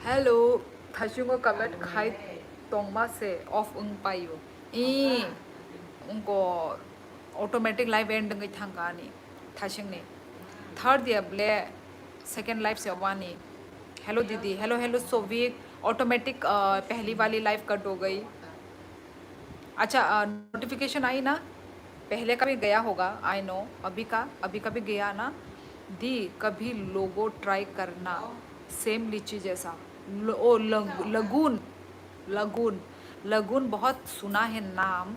Hello ถ้าช่วงก็กำลังใครตรงมาเสออฟไปอยู่อีउनको automatic live and गई थंगानी था शिंगनी third दिया ब्ले सेकेंड लाइफ से वानी हेलो दीदी हेलो हेलो सोविक ऑटोमेटिक पहली वाली लाइफ कट हो गई अच्छा नोटिफिकेशन आई ना पहले का भी गया होगा आई नो अभी का भी गया ना दी कभी लोगो ट्राई करना सेम लीची जैसा लगून लगून लगून बहुत सुना है नाम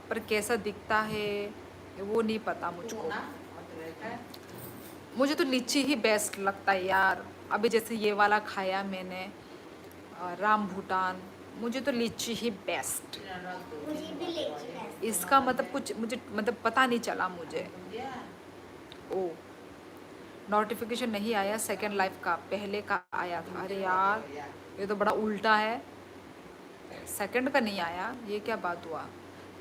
पर कैसा दिखता है वो नहीं पता मुझको मुझे तो लीची ही बेस्ट लगता है यार अभी जैसे ये वाला खाया मैंने राम भूटान मुझे तो लीची ही बेस्ट मुझे भी लीची पसंद इसका मतलब कुछ मुझे मतलब पता नहीं चला मुझे ओ नोटिफिकेशन नहीं आया सेकेंड लाइफ का पहले का आया था अरे यार ये तो बड़ा उल्टा है सेकंड का नहीं आया ये क्या बात हुआ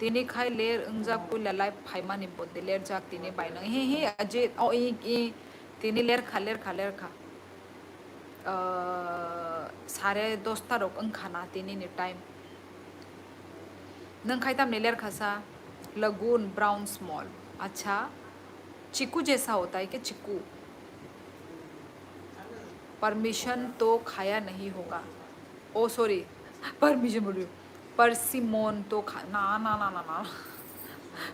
तिनी खाई लेर उंजा को ललाई फाइमा नि बोदे लेर जाक तिनी बाइना हे अजे ओ ई तिनी लेर खा सारे दोस्ता रोक अंग खाना तिनी ने टाइम नंग खाई तम ने लेर खासा लगून ब्राउन स्मॉल अच्छा चिकू जैसा होता है कि चिकू परमिशन तो खाया नहीं होगा ओ सॉरी परमिशन बोल रही हूँ परसिमोन तो खा ना ना ना ना ना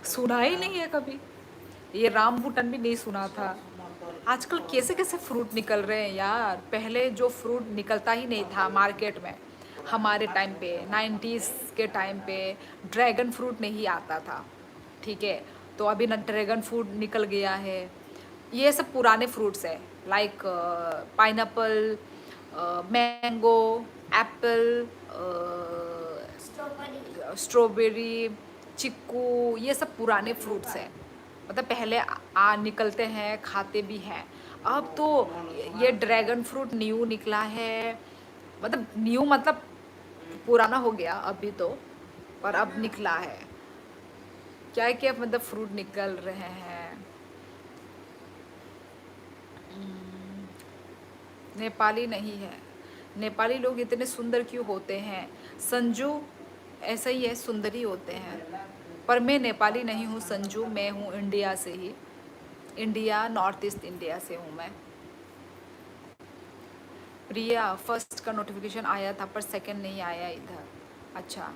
सुना ही नहीं है कभी ये रामबूटन भी नहीं सुना था आजकल कैसे कैसे फ्रूट निकल रहे हैं यार पहले जो फ्रूट निकलता ही नहीं था मार्केट में हमारे टाइम पे 90s के टाइम पे ड्रैगन फ्रूट नहीं आता था ठीक है तो अभी ना ड्रैगन फ्रूट निकल गया है ये सब पुराने फ्रूट्स है like pineapple mango Apple strawberry strawberry chikoo ये सब पुराने फ्रूट्स हैं मतलब पहले निकलते हैं खाते भी हैं अब तो ये ड्रैगन फ्रूट न्यू निकला है मतलब न्यू मतलब पुराना हो गया अभी तो पर अब निकला है क्या क्या मतलब फ्रूट निकल रहे हैं नेपाली नहीं है नेपाली लोग इतने सुंदर क्यों होते हैं संजू ऐसा ही है सुंदर ही होते हैं पर मैं नेपाली नहीं हूँ संजू मैं हूँ इंडिया से ही इंडिया नॉर्थ ईस्ट इंडिया से हूँ मैं प्रिया फर्स्ट का नोटिफिकेशन आया था पर सेकंड नहीं आया इधर अच्छा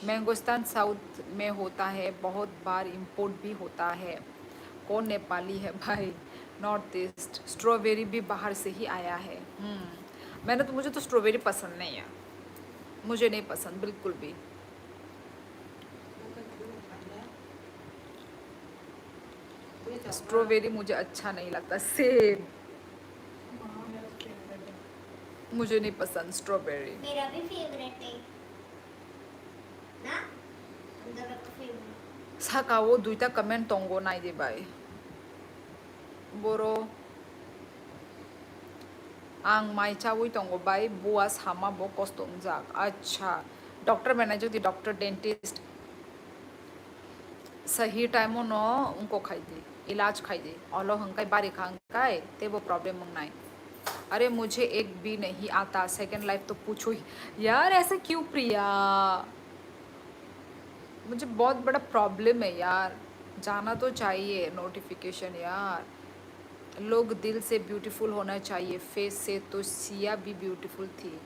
मैंगोस्तान साउथ में होता है बहुत बार इंपोर्ट भी होता है कौन नेपाली है भाई नॉर्थ ईस्ट स्ट्रॉबेरी भी बाहर से ही आया है मैंने तो मुझे तो स्ट्रॉबेरी पसंद नहीं है मुझे नहीं पसंद बिल्कुल भी स्ट्रॉबेरी मुझे अच्छा नहीं लगता सेब मुझे नहीं पसंद स्ट्रॉबेरी मेरा भी फेवरेट है ना अंदर का फेवरेट साकाओ दुईटा कमेंट तोंगो नाई दे भाई बोरो आं माइ चावुई तोंगो भाई बुआ सामा बो कस्तों जाक अच्छा डॉक्टर मैनेजर दी डॉक्टर डेंटिस्ट सही टाइमो न उनको खाई दी इलाज खाई दी ओलो हंकाई बारी खांकाई ते वो प्रॉब्लम मंगनाई अरे मुझे एक भी नहीं आता सेकंड लाइफ तो पूछो ही यार ऐसा क्यों प्रिया मुझे बहुत बड़ा प्रॉब्लम है यार जाना तो चाहिए नोटिफिकेशन यार लोग दिल से ब्यूटीफुल होना चाहिए फेस से तो सिया भी ब्यूटीफुल थी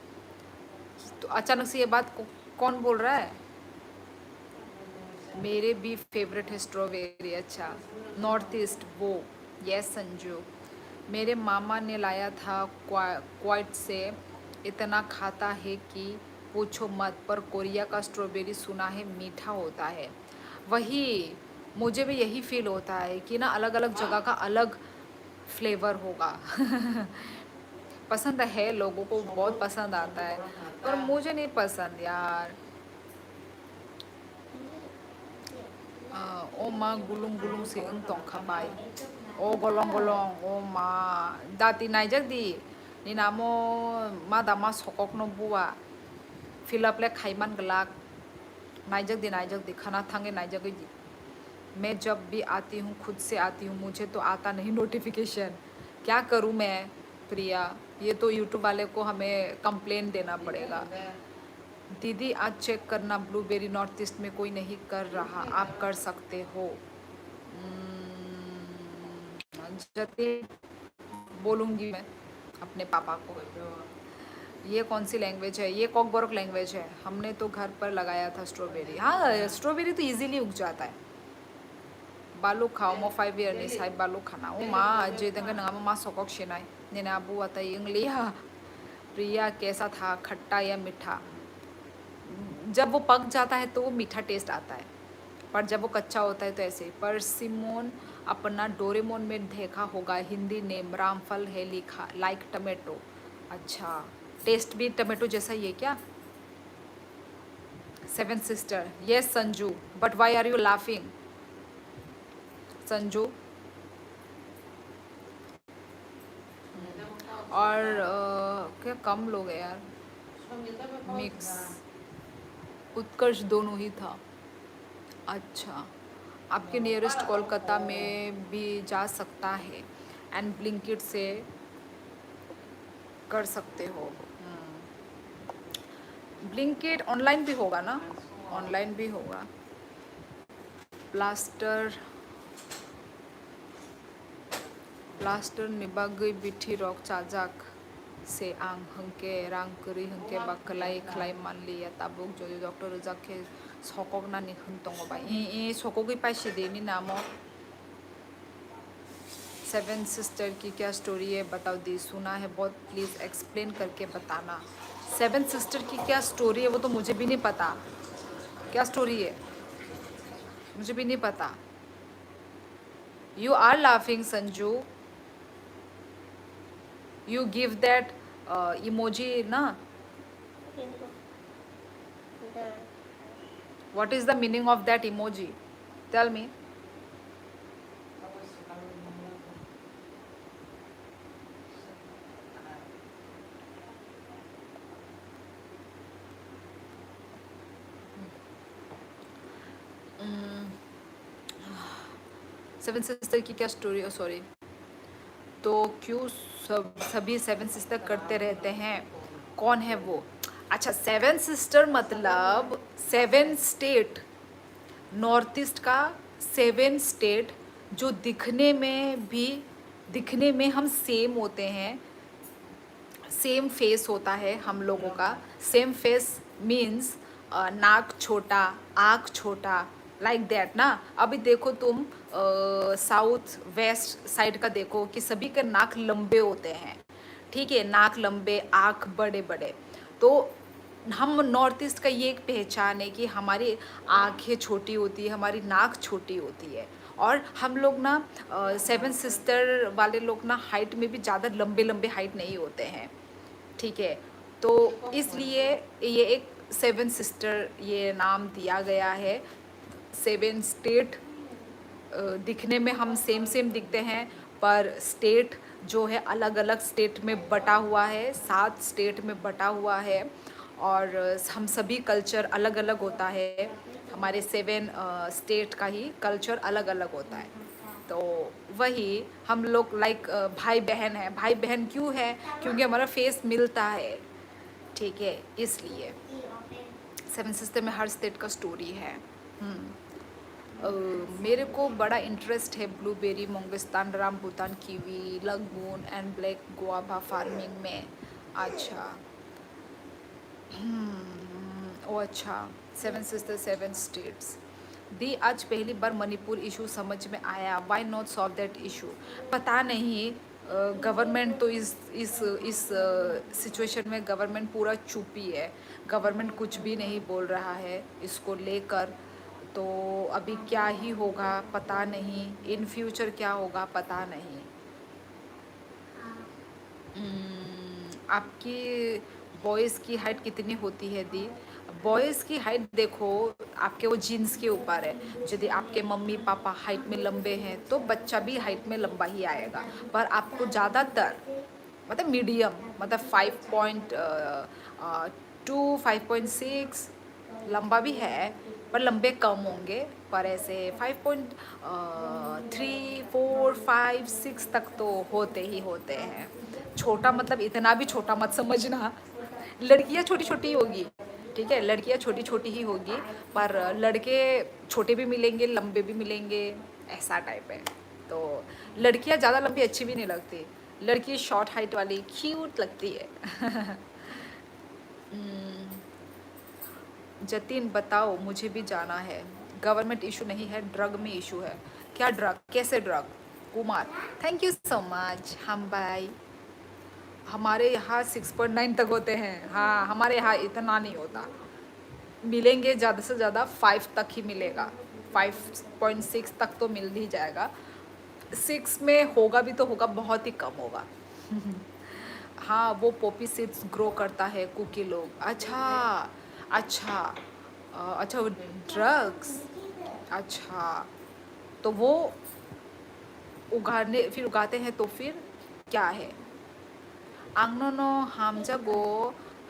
तो अचानक से ये बात कौन बोल रहा है मेरे भी फेवरेट है स्ट्रॉबेरी अच्छा नॉर्थ ईस्ट वो यस संजू मेरे मामा ने लाया था क्वाइट से इतना खाता है कि पूछो मत पर कोरिया का स्ट्रॉबेरी सुना है मीठा होता है वही मुझे भी यही फील होता है कि ना अलग अलग जगह का अलग फ्लेवर होगा पसंद है लोगों को बहुत पसंद आता है पर मुझे नहीं पसंद यार ओ माँ गुलुंग गुलुंग से उन तोंग खबाई ओ golong ओ माँ दाती नाइजक दी ni namo ma dama sokok no bua fill up le khaiman गलाक नाइजक दी खाना थांगे नाइजक दी मैं जब भी आती हूँ खुद से आती हूँ मुझे तो आता नहीं नोटिफिकेशन क्या करूँ मैं प्रिया, ये तो यूट्यूब वाले को हमें कंप्लेन देना पड़ेगा। दीदी आज चेक करना, ब्लूबेरी नॉर्थ ईस्ट में कोई नहीं कर रहा, आप कर सकते हो। जते बोलूँगी मैं अपने पापा को। ये कौन सी लैंग्वेज है? ये कॉकबोरक लैंग्वेज है। हमने तो घर पर लगाया था स्ट्रॉबेरी। हाँ, स्ट्रॉबेरी तो इजीली उग जाता है। बालू खाओ मो 5 year ni sai balu khana o ma je दंगा नंगा मा सोकोक शिनाई ने अबू आता इंग्लिया। प्रिया कैसा था, खट्टा या मीठा? जब वो पक जाता है तो वो मीठा टेस्ट आता है, पर जब वो कच्चा होता है तो ऐसे ही। पर सिमोन अपना डोरेमोन में देखा होगा, हिंदी नेम रामफल है लिखा, लाइक टमेटो। अच्छा, टेस्ट भी टमेटो जैसा ही है क्या? Seven sister, yes Sanju, but why are you laughing Sanju? और क्या कम लोग हैं यार, मिक्स उत्कर्ष दोनों ही था। अच्छा, आपके नियरेस्ट कोलकाता में भी जा सकता है एंड ब्लिंकिट से कर सकते हो। ब्लिंकिट ऑनलाइन भी होगा ना? ऑनलाइन भी होगा। प्लास्टर प्लास्टर निबागै बिठी रक चाजाक से आं हंके रां करी हंके बाखलाय खलाय मानलि ताबुक जदि डॉक्टर जाके सकगनानि हंतंगबा ए सकगै पाइसे नि नामो। सेवन सिस्टर की क्या स्टोरी है बताओ दी, सुना है बहुत, प्लीज़ एक्सप्लेन करके बताना। सेवन सिस्टर की क्या स्टोरी है वो तो मुझे भी नहीं पता, क्या स्टोरी है मुझे भी नहीं पता। You are laughing Sanju, you give that emoji ना। What is the meaning of that emoji? Tell me. Seven sister की क्या स्टोरी है? सॉरी, तो क्यों सभी सेवन सिस्टर करते रहते हैं? कौन है वो? अच्छा, सेवन सिस्टर मतलब सेवन स्टेट, नॉर्थ ईस्ट का सेवन स्टेट, जो दिखने में हम सेम होते हैं, सेम फेस होता है हम लोगों का। सेम फेस मीन्स नाक छोटा, आँख छोटा, लाइक दैट ना। अभी देखो तुम साउथ वेस्ट साइड का देखो कि सभी के नाक लंबे होते हैं, ठीक है, नाक लंबे, आँख बड़े बड़े। तो हम नॉर्थ ईस्ट का ये एक पहचान है कि हमारी आँखें छोटी होती है, हमारी नाक छोटी होती है। और हम लोग ना सेवन सिस्टर वाले लोग ना हाइट में भी ज़्यादा लंबे लंबे हाइट नहीं होते हैं, ठीक है। तो इसलिए ये एक सेवन सिस्टर ये नाम दिया गया है। सेवन स्टेट, दिखने में हम सेम सेम दिखते हैं, पर स्टेट जो है अलग अलग स्टेट में बटा हुआ है, 7 स्टेट में बटा हुआ है। और हम सभी कल्चर अलग अलग होता है, हमारे 7 स्टेट का ही कल्चर अलग अलग होता है। तो वही हम लोग लाइक भाई बहन है। भाई बहन क्यों है? क्योंकि हमारा फेस मिलता है, ठीक है, इसलिए। सेवन सिस्टर में हर स्टेट का स्टोरी है। मेरे को बड़ा इंटरेस्ट है blueberry, mangosteen, rambutan, kiwi, longan and black guava farming में। अच्छा, ओ अच्छा, सेवन सिस्टर सेवन स्टेट्स। दी आज पहली बार मणिपुर इशू समझ में आया, why not solve that issue? पता नहीं, गवर्नमेंट तो इस सिचुएशन में गवर्नमेंट पूरा चुप ही है। गवर्नमेंट कुछ भी नहीं बोल रहा है इसको लेकर। तो अभी क्या ही होगा पता नहीं, इन फ्यूचर क्या होगा पता नहीं। आपकी बॉयज़ की हाइट कितनी होती है दी? बॉयज़ की हाइट देखो आपके वो जीन्स के ऊपर है। यदि आपके मम्मी पापा हाइट में लंबे हैं तो बच्चा भी हाइट में लंबा ही आएगा। पर आपको ज़्यादातर मतलब मीडियम, मतलब 5.2 5.6 लंबा भी है, पर लंबे कम होंगे। पर ऐसे 5.3 4 5 6 तक तो होते ही होते हैं। छोटा मतलब इतना भी छोटा मत समझना, लड़कियां छोटी छोटी ही होगी, ठीक है, लड़कियां छोटी छोटी ही होगी, पर लड़के छोटे भी मिलेंगे लंबे भी मिलेंगे, ऐसा टाइप है। तो लड़कियां ज़्यादा लंबी अच्छी भी नहीं लगती, लड़की शॉर्ट हाइट वाली क्यूट लगती है। जतिन बताओ, मुझे भी जाना है। गवर्नमेंट इशू नहीं है, ड्रग में इशू है। क्या ड्रग, कैसे drug? Kumar, thank you so much. हम भाई, हमारे यहाँ 6.9 तक होते हैं। हाँ, हमारे यहाँ इतना नहीं होता, मिलेंगे ज़्यादा से ज़्यादा 5 तक ही मिलेगा, 5.6 तक तो मिल ही जाएगा। 6 में होगा भी तो होगा, बहुत ही कम होगा। हाँ, वो पोपी सीड्स ग्रो करता है कुकी लोग। अच्छा, अच्छा, अच्छा, वो ड्रग्स, अच्छा, तो वो उगाने, फिर उगाते हैं तो फिर क्या है? आंनोनो हामजागो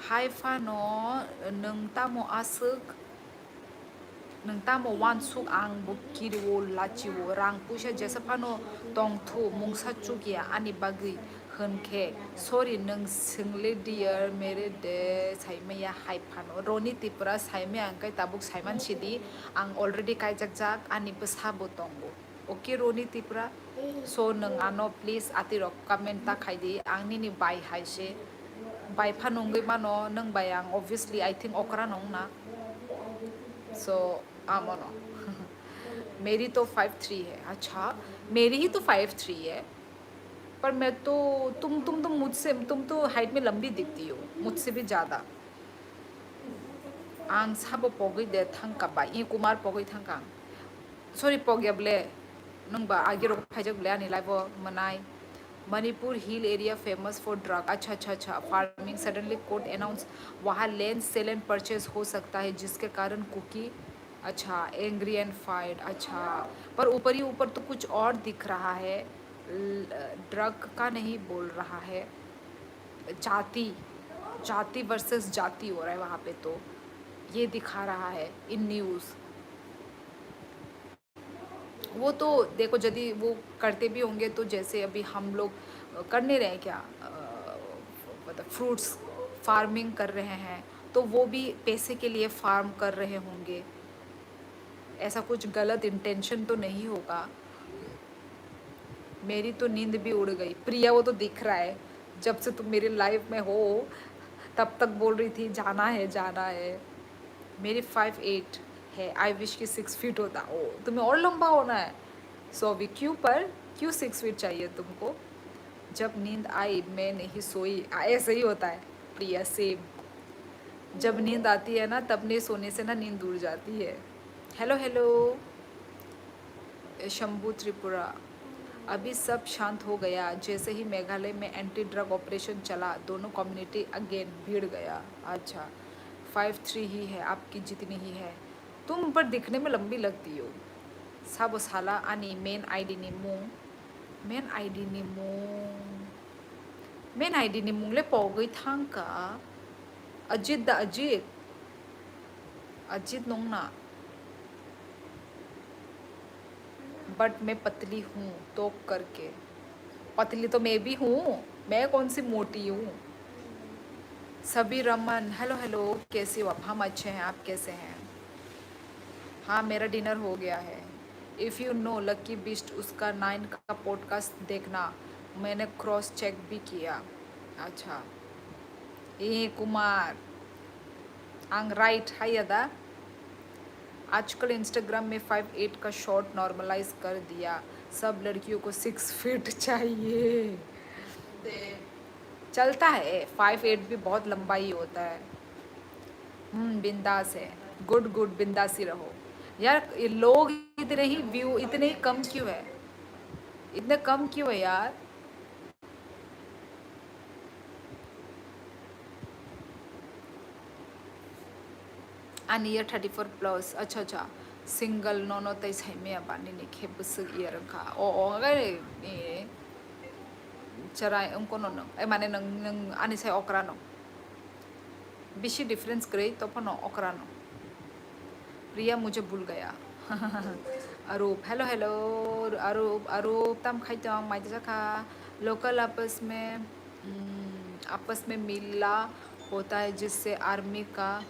हाइफानो नोंतामो आसुक नोंतामो वानसुक आं बुकिरिवो लाचिवो रां पुषा जेसाफानो तंथु मुंसा चुकिया आनि बागै होनखे सरि नों सोंले डियर मेरे दे साइमया हाइफानो रनि तिपरा साइमया अंकाय ताबुक साइमान सिदि आं अलरेडि कायजाक आनि बसाबो तंगो। ओके रनि तिपरा, सो नों आनो प्लिज आतिरक कमेन्ट ताखायदि आंनि नि बाय हाइसे बायफा नंगै मानो नों बाय आं ऑब्वियसली आई थिंक ओकरा नंगना। सो आमोनो। मेरी तो 5'3" है। अच्छा, मेरी ही तो 5'3" है, पर मैं तो तुम तो मुझसे, तुम तो हाइट में लंबी दिखती हो मुझसे भी ज़्यादा। आं साबो पगै दे थांकाबाय ई कुमार पगै थांकां सॉरी पगेबले नंबा आगे फाइजगले आनी लाइव मनाई। Manipur hill area famous for drug. अच्छा अच्छा अच्छा, फार्मिंग सडनली कोर्ट अनाउंस, वहाँ लैंड सेल एंड परचेज हो सकता है जिसके कारण कुकी, अच्छा, एंग्री एंड फाइट। अच्छा, पर ऊपर ही ऊपर तो कुछ और दिख रहा है, ड्रग का नहीं बोल रहा है, जाति, जाति वर्सेस जाति हो रहा है वहाँ पे, तो ये दिखा रहा है इन न्यूज़। वो तो देखो, यदि वो करते भी होंगे तो जैसे अभी हम लोग कर नहीं रहे हैं क्या, मतलब फ्रूट्स फार्मिंग कर रहे हैं, तो वो भी पैसे के लिए फार्म कर रहे होंगे, ऐसा कुछ गलत इंटेंशन तो नहीं होगा। मेरी तो नींद भी उड़ गई। प्रिया, वो तो दिख रहा है, जब से तुम मेरे लाइफ में हो तब तक बोल रही थी जाना है जाना है। मेरी 5'8" है, आई विश कि 6 फीट होता। ओ, तुम्हें और लंबा होना है। सो अभी क्यों, पर क्यों 6 फीट चाहिए तुमको? जब नींद आई मैं नहीं सोई, ऐसे ही होता है प्रिया, सेम। जब नींद आती है ना, तब नहीं सोने से ना नींद दूर जाती है। हेलो हेलो शंभू त्रिपुरा, अभी सब शांत हो गया जैसे ही मेघालय में एंटी ड्रग ऑपरेशन चला, दोनों कम्युनिटी अगेन भीड़ गया। अच्छा, 5'3" ही है, आपकी जितनी ही है। तुम पर दिखने में लंबी लगती हो। साबो साला आनी मेन आईडी नि मुंग, मेन आईडी नि मुंग, मेन आईडी नि मुंगले पगै थांका अजित दा अजित, अजित नंगना। बट मैं पतली हूँ तो करके, पतली तो मैं भी हूँ, मैं कौन सी मोटी हूँ। सभी रमन, हेलो हेलो, कैसे हो आप? हम अच्छे हैं, आप कैसे हैं? हाँ, मेरा डिनर हो गया है। If you know lucky beast, उसका 9 का पॉडकास्ट देखना, मैंने क्रॉस चेक भी किया। अच्छा, ए कुमार आंग राइट, हाय अदा। आजकल इंस्टाग्राम में 5'8" का शॉर्ट नॉर्मलाइज कर दिया, सब लड़कियों को 6 फीट चाहिए। चलता है, 5'8" भी बहुत लंबा ही होता है। बिंदास है, गुड गुड, बिंदास ही रहो यार। ये लोग इतने ही व्यू, इतने ही कम क्यों है, इतने कम क्यों है यार? अन ईयर 34+। अच्छा अच्छा, सिंगल नोनो तै साइमे बानी ने खेबस ईयर का ओ ओ गरे ए चराय उनको नो ए माने नंग नंग आनि साय ओकरा नो बिशी डिफरेंस करे तो पनो ओकरा नो। प्रिया मुझे भूल गया। अरूप, हेलो हेलो अरूप, अरूप तम खाइतम माइत जाखा लोकल आपस में आपस में मिला होता है जिससे आर्मी का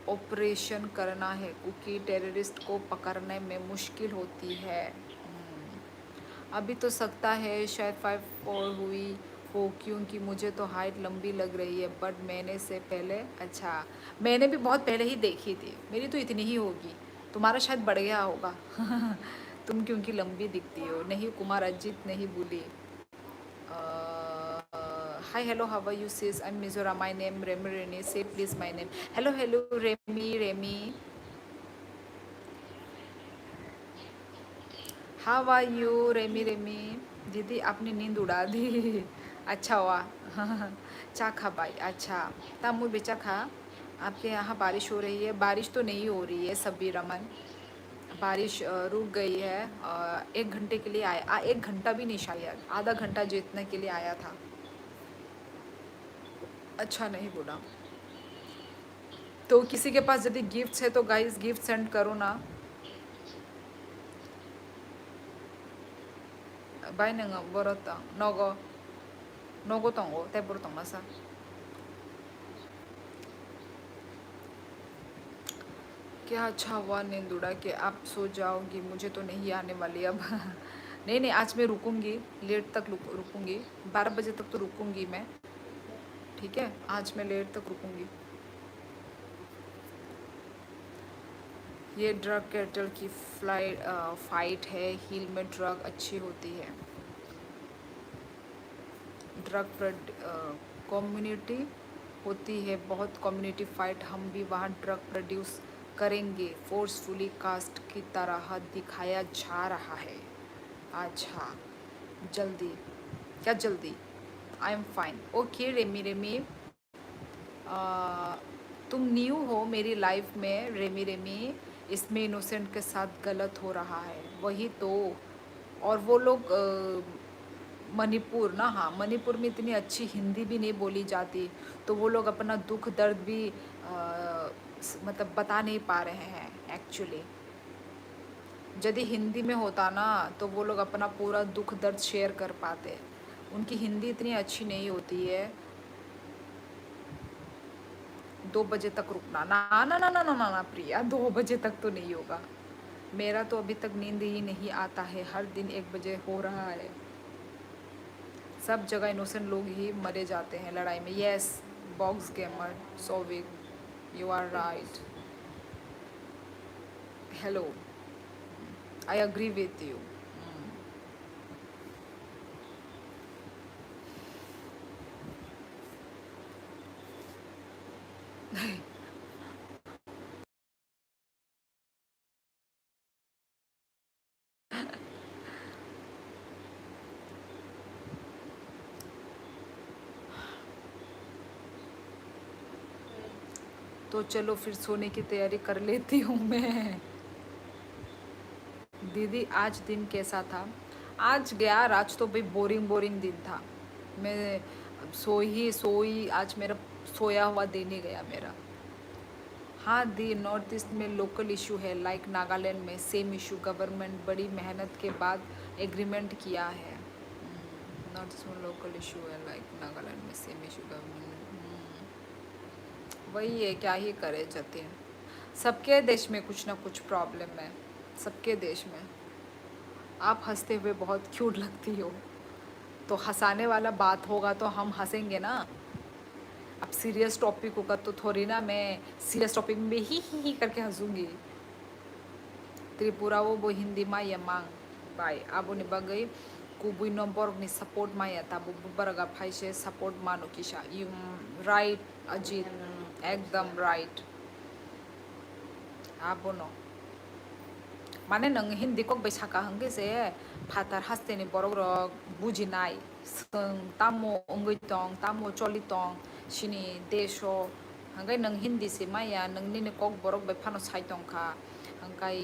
ऑपरेशन करना है क्योंकि टेररिस्ट को पकड़ने में मुश्किल होती है। अभी तो सकता है शायद 5'4" हुई हो क्योंकि मुझे तो हाइट लंबी लग रही है, बट मैंने से पहले अच्छा मैंने भी बहुत पहले ही देखी थी, मेरी तो इतनी ही होगी, तुम्हारा शायद बढ़ गया होगा। तुम क्योंकि लंबी दिखती हो। नहीं कुमार अजीत नहीं बोली। Hi, hello, how are you, sis? I'm Mizora. My name Remy Rene. Say please my name. Hello, hello, Remy. How are you, Remy? दीदी आपने नींद उड़ा दी। अच्छा हुआ। चा खा भाई। अच्छा तामू बेचा खा। आपके यहाँ बारिश हो रही है? बारिश तो नहीं हो रही है सभी रमन, बारिश रुक गई है। 1 घंटे के लिए आया, 1 घंटा भी नहीं, शायद आधा घंटा जितने के लिए आया था। अच्छा नहीं बोला। तो किसी के पास यदि गिफ्ट्स है तो गाइस गिफ्ट सेंड करो ना। बाय नोङो बरता नगो नगो तंगो तेबर तंगसा। क्या अच्छा हुआ नींद उड़ा के आप सो जाओगी, मुझे तो नहीं आने वाली अब। नहीं नहीं, आज मैं रुकूंगी, लेट तक रुकूंगी, 12 बजे तक तो रुकूंगी मैं। ठीक है, आज मैं लेट तक रुकूंगी। ये ड्रग कैटल की फाइट है, हील में ड्रग अच्छी होती है। ड्रग कम्युनिटी होती है बहुत, कम्युनिटी फाइट, हम भी वहाँ ड्रग प्रोड्यूस करेंगे, फोर्सफुली कास्ट की तरह दिखाया जा रहा है। अच्छा जल्दी, क्या जल्दी? I am fine. Okay Remy, तुम न्यू हो मेरी लाइफ में रेमी, इसमें इनोसेंट के साथ गलत हो रहा है, वही तो। और वो लोग मणिपुर ना, हाँ मणिपुर में इतनी अच्छी हिंदी भी नहीं बोली जाती, तो वो लोग अपना दुख दर्द भी मतलब बता नहीं पा रहे हैं एक्चुअली। यदि हिंदी में होता ना तो वो लोग अपना पूरा दुख दर्द शेयर कर पाते, उनकी हिंदी इतनी अच्छी नहीं होती है। 2 बजे तक रुकना ना ना ना ना ना ना ना प्रिया, 2 बजे तक तो नहीं होगा। मेरा तो अभी तक नींद ही नहीं आता है, हर दिन 1 बजे हो रहा है। सब जगह इनोसेंट लोग ही मरे जाते हैं लड़ाई में। Yes box gamer Sovik, you are right. Hello, I agree with you. तो चलो फिर सोने की तैयारी कर लेती हूँ मैं। दीदी आज दिन कैसा था? आज गया, आज तो भाई बोरिंग दिन था। मैं सोई आज मेरा सोया हुआ दिन ही गया मेरा। हाँ दी, नॉर्थ ईस्ट में लोकल इशू है, लाइक नागालैंड में सेम इशू, गवर्नमेंट बड़ी मेहनत के बाद एग्रीमेंट किया है। नॉर्थ ईस्ट में लोकल इशू है, लाइक नागालैंड में सेम इशू, गवर्नमेंट वही है, क्या ही करे जतिन। सबके देश में कुछ ना कुछ प्रॉब्लम है, सबके देश में। आप हंसते हुए बहुत क्यूट लगती हो, तो हंसाने वाला बात होगा तो हम हंसेंगे ना। अब सीरियस टॉपिक होगा तो थोड़ी ना मैं सीरियस टॉपिक में ही करके हंसूंगी। त्रिपुरा वो हिंदी मा यमांग बाय अब निबागै कुबुई नम्बर नि सपोर्ट माया ताबो बरगा फाइसे सपोर्ट मानो किसा यू राइट अजीत, एकदम राइट। आबो नो माने नों हिंदी को बैसाखा हंगे से फातार हास्तेनि बरग रग बुजिनाय सों तामो अंगैतong तामो चलितong सिनि देशो हंगाय नों हिंदी से माया नोंनि कक बरग बै फानो साइतंखा हंगाय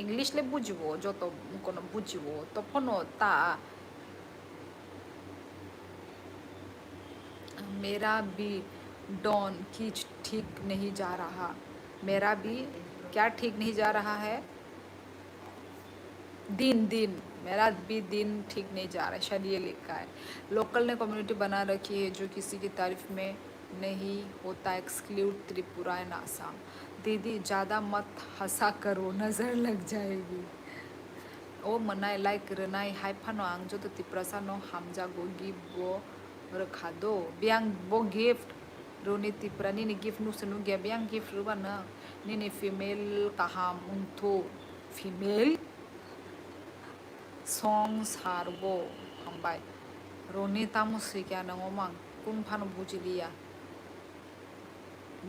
इंग्लिश ले बुझिबो जतो कोनो बुझिबो तो फनो ता मेरा भी डॉन की ठीक नहीं जा रहा। मेरा भी क्या ठीक नहीं जा रहा है? दिन दिन मेरा भी दिन ठीक नहीं जा रहा है, शायद ये लिखा है। लोकल ने कम्युनिटी बना रखी है जो किसी की तारीफ में नहीं होता, एक्सक्लूड त्रिपुरा एंड आसाम। दीदी ज़्यादा मत हंसा करो, नज़र लग जाएगी। ओ मनाय लाइक रनाय हाय फानो आं जो तो तिप्रसा नो हमजा गो गिफ्ट बो रखा दो बियांग बो गिफ्ट रोनी तिप्रा नी गिफ्ट नु सनु गया बियांग गिफ्ट रुबा ना नी फीमेल कहाम उन्थो फीमेल सॉन्ग सारबो हमबाय रोनी तामुसी क्या नंगोमांग कुन फानो बुझ लिया।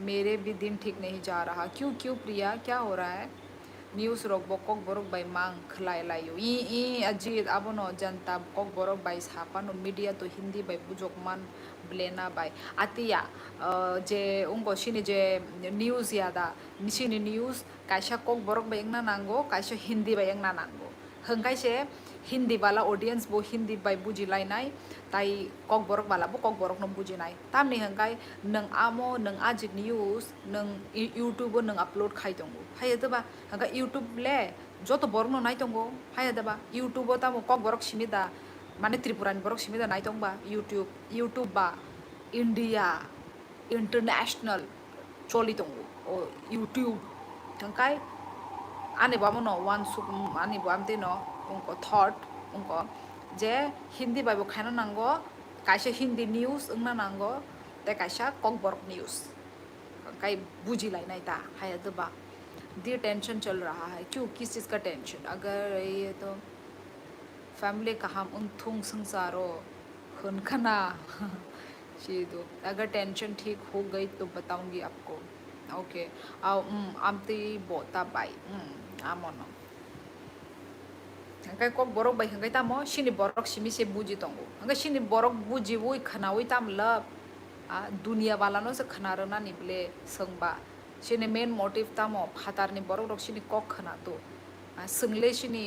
मेरे भी दिन ठीक नहीं जा रहा। क्यों क्यों प्रिया, क्या हो रहा है? न्यूज़ रोक बकok borok bai mang khlai layo i ajit abono janta bokok borok bai sapano media to hindi bai bujok man blena bai atia je ungo shini je news yada shini news kaisa kok borok bai engna nango kaisa hindi bai engna nango hengkai se hindi wala audience bo hindi bai bujilai nai tai kok borok wala bo kok borok no bujinai tamni hengkai nang amo nang ajit news nang youtube nang upload khai tongo hayadaba hengkai YouTube le joto borok no nai tongo hayadaba YouTube tamo kok borok simida mane Tripurani borok simida nai tongba YouTube ba India international choli tongo o YouTube hengkai ane bamo no one suk ane bamte no उनको thought उनको जे हिंदी बाइबो खाना नांगो काशा Hindi news उन्ना नांगो ते काशा Kock Barq news काई बुझी लाई नहीं था हाय दबा दी टेंशन चल रहा है। क्यों, किस चीज़ का टेंशन? अगर ये तो फैमिली का हम उन थुंग संसारो खनखना शीदो अगर टेंशन ठीक हो गई तो बताऊंगी आपको। ओके आओ आमती बोता by आमोनो hangkai kok borok bai hangkai tamo sini borok simi se buji tongo hangkai sini borok buji wui khana wui tam lab dunia wala no se khana rana ni ble sengba sini main motive tamo phatar ni borok rok sini kok khana to sengle sini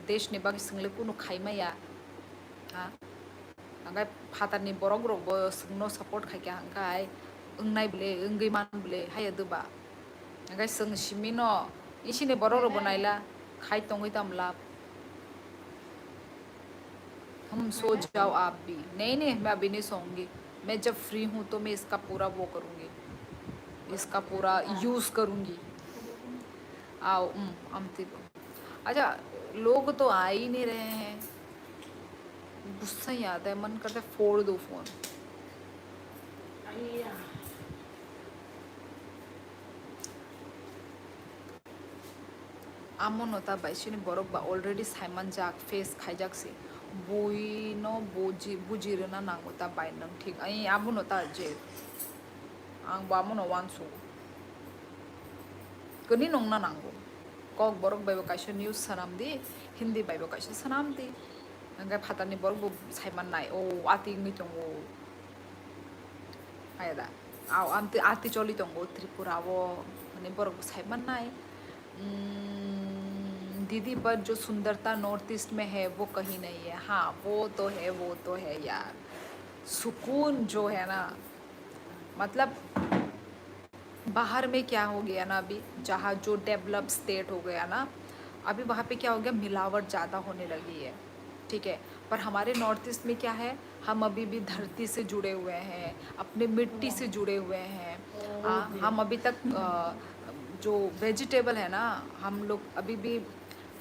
desh ni bagi sengle kuno khaima ya hangkai phatar ni borok rok bo sengno support khai kya hangkai ungnai ble ungai man ble haya duba hangkai seng simi no isini borok rok bonaila khai tongoi tam lab हम सो जाओ आप भी। नहीं मैं अभी नहीं सोऊंगी, मैं जब फ्री हूँ तो मैं इसका पूरा वो करूँगी, इसका पूरा यूज़ करूँगी। आओ अमती अच्छा लोग तो आ ही नहीं रहे हैं, गुस्सा ही आता है, मन करता है फोड़ दो फोन। आमन होता बाइसिनी बरक बा ऑलरेडी साइमन जाक फेस खाइजाक से बुइनो बुजिरना नांगोता बाइनम ठीक आई आमन होता जे आं बामन वानसो कनी नंगना नांगो कक बरक बाइबो काइसे न्यूज़ सनामदी हिंदी बाइबो काइसे सनामदी अंगा फातानि बरक बो साइमन नाय ओ आति नि तंगो आयदा आओ आति चली तंगो त्रिपुरा वो माने बरक साइमन नाय दीदी पर जो सुंदरता नॉर्थ ईस्ट में है वो कहीं नहीं है। हाँ वो तो है यार, सुकून जो है ना, मतलब बाहर में क्या हो गया ना अभी जहाँ जो डेवलप स्टेट हो गया ना अभी वहाँ पे क्या हो गया मिलावट ज़्यादा होने लगी है, ठीक है। पर हमारे नॉर्थ ईस्ट में क्या है, हम अभी भी धरती से जुड़े हुए हैं, अपने मिट्टी से जुड़े हुए हैं। हम अभी तक जो वेजिटेबल है ना हम लोग अभी भी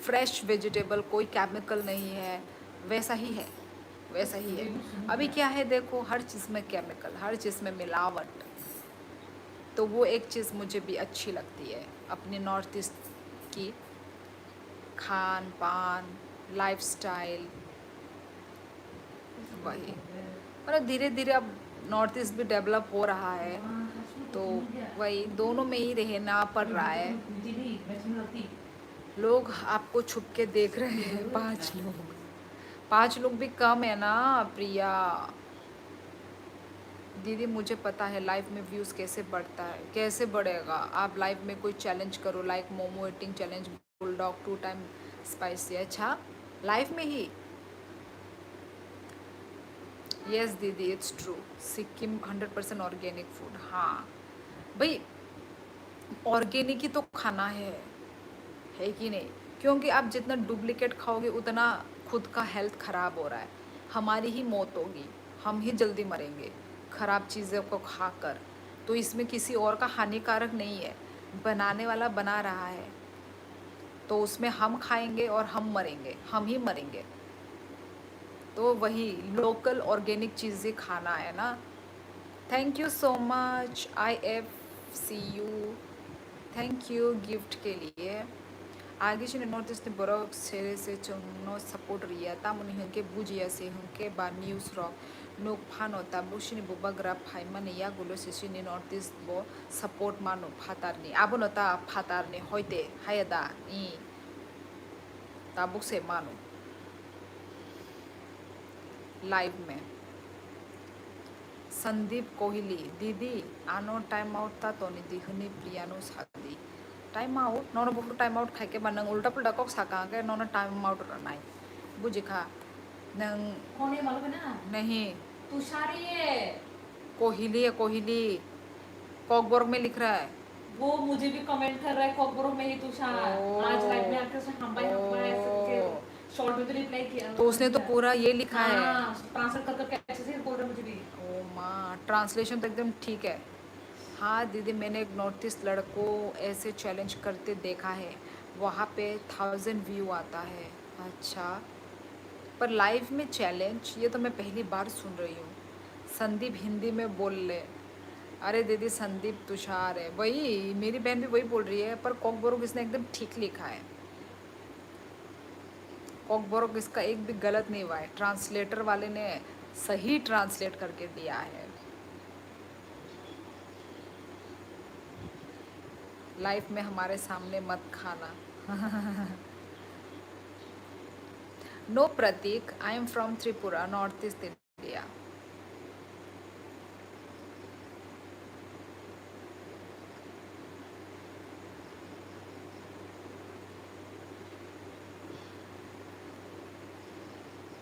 फ्रेश वेजिटेबल, कोई केमिकल नहीं है, वैसा ही है। अभी क्या है देखो हर चीज़ में केमिकल, हर चीज़ में मिलावट। तो वो एक चीज़ मुझे भी अच्छी लगती है अपने नॉर्थ ईस्ट की, खान पान लाइफस्टाइल वही। मतलब धीरे धीरे अब नॉर्थ ईस्ट भी डेवलप हो रहा है तो वही दोनों में ही रहना पड़ रहा है। लोग आपको छुप के देख रहे हैं, 5 लोग भी कम है ना प्रिया। दीदी मुझे पता है लाइफ में व्यूज़ कैसे बढ़ता है, कैसे बढ़ेगा। आप लाइफ में कोई चैलेंज करो, like momo eating challenge, bulldog 2 time spicy. अच्छा लाइफ में ही? यस दीदी it's true, Sikkim 100% organic food. हाँ भाई ऑर्गेनिक ही तो खाना है कि नहीं, क्योंकि आप जितना डुप्लीकेट खाओगे उतना खुद का हेल्थ ख़राब हो रहा है, हमारी ही मौत होगी, हम ही जल्दी मरेंगे ख़राब चीज़ों को खाकर। तो इसमें किसी और का हानिकारक नहीं है, बनाने वाला बना रहा है, तो उसमें हम खाएंगे और हम मरेंगे, हम ही मरेंगे। तो वही लोकल ऑर्गेनिक चीज़ें खाना है ना। Thank you so much IFCU, thank you gift के लिए। आगे से नॉर्थ ईस्ट बरक से चंगनो सपोर्ट रिया तामुनि हंके बुजिया से हंके बा न्यूज़ रॉक नुक फानो ताबुशिनि बुबा ग्राफ फाइमाने या गुलो सिसिनि नॉर्थ ईस्ट बो सपोर्ट मानो फातारनि आबो ता फातारनि होइते हायदा इ ताबुक से मानो लाइव में। संदीप कोहली दीदी आनो टाइम आउट था तो निधि हनी प्रियानो सादी टाइम आउट नौनो बहुत टाइम आउट खाके बा नंग उल्टा पुल्टा कक साका के नौनो टाइम आउट रनाई बुझिखा नंग कौन है मालूम है ना? नहीं तुषारी है। कोहली है, कोहली कॉकबर्ग में लिख रहा है। वो मुझे भी कमेंट कर रहा है कॉकबरो में ही तुषार। आज लाइव में आके उसने हम बाय ऐसे करके शॉर्ट में तो रिप्लाई किया। तो उसने तो पूरा ये लिखा है। ट्रांसलेट कर करके अच्छे से बोल रहा मुझे भी। ओ माँ, ट्रांसलेशन तो एकदम ठीक है। हाँ दीदी, मैंने एक नॉर्थ ईस्ट लड़को ऐसे चैलेंज करते देखा है, वहाँ पे 1000 व्यू आता है। अच्छा, पर लाइव में चैलेंज ये तो मैं पहली बार सुन रही हूँ। संदीप हिंदी में बोल ले। अरे दीदी संदीप तुषार है, वही मेरी बहन भी वही बोल रही है, पर कॉकबोरोग इसने एकदम ठीक लिखा है। कॉकबोरोग इसका एक भी गलत नहीं हुआ है, ट्रांसलेटर वाले ने सही ट्रांसलेट करके दिया है। लाइफ में हमारे सामने मत खाना। No Prateek, I am from Tripura, north east India.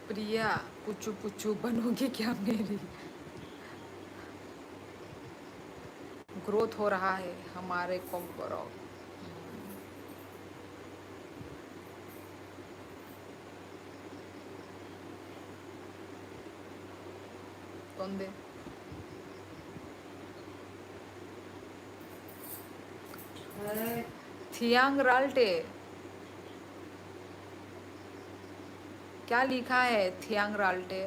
Priya पुचू पुचू बनोगी क्या मेरी? ग्रोथ हो रहा है हमारे कॉकबोरोग। कौन दे? थियांग राल्टे, क्या लिखा है थियांग राल्टे?